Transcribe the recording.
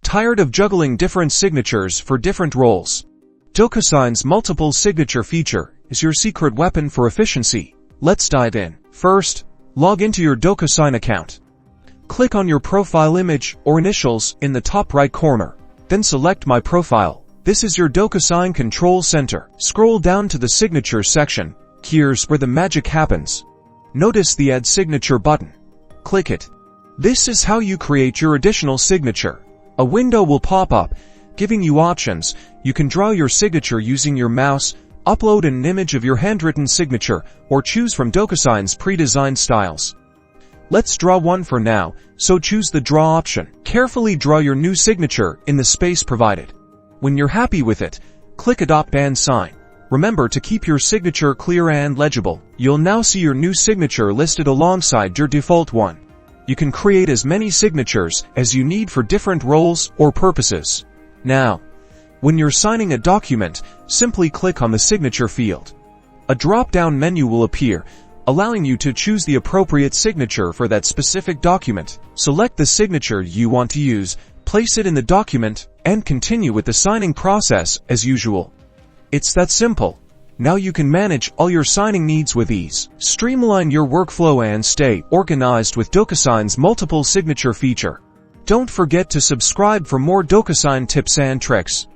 Tired of juggling different signatures for different roles? Docusign's multiple signature feature is your secret weapon for efficiency. Let's dive in. First, log into your Docusign account. Click on your profile image or initials in the top right corner. Then select My Profile. This is your Docusign control center. Scroll down to the Signature section. Here's where the magic happens. Notice the Add Signature button. Click it. This is how you create your additional signature. A window will pop up, giving you options. You can draw your signature using your mouse, upload an image of your handwritten signature, or choose from Docusign's pre-designed styles. Let's draw one for now, so choose the Draw option. Carefully draw your new signature in the space provided. When you're happy with it, click Adopt and Sign. Remember to keep your signature clear and legible. You'll now see your new signature listed alongside your default one. You can create as many signatures as you need for different roles or purposes. Now, when you're signing a document, simply click on the signature field. A drop-down menu will appear, allowing you to choose the appropriate signature for that specific document. Select the signature you want to use, place it in the document, and continue with the signing process as usual. It's that simple. Now you can manage all your signing needs with ease. Streamline your workflow and stay organized with Docusign's multiple signature feature. Don't forget to subscribe for more Docusign tips and tricks.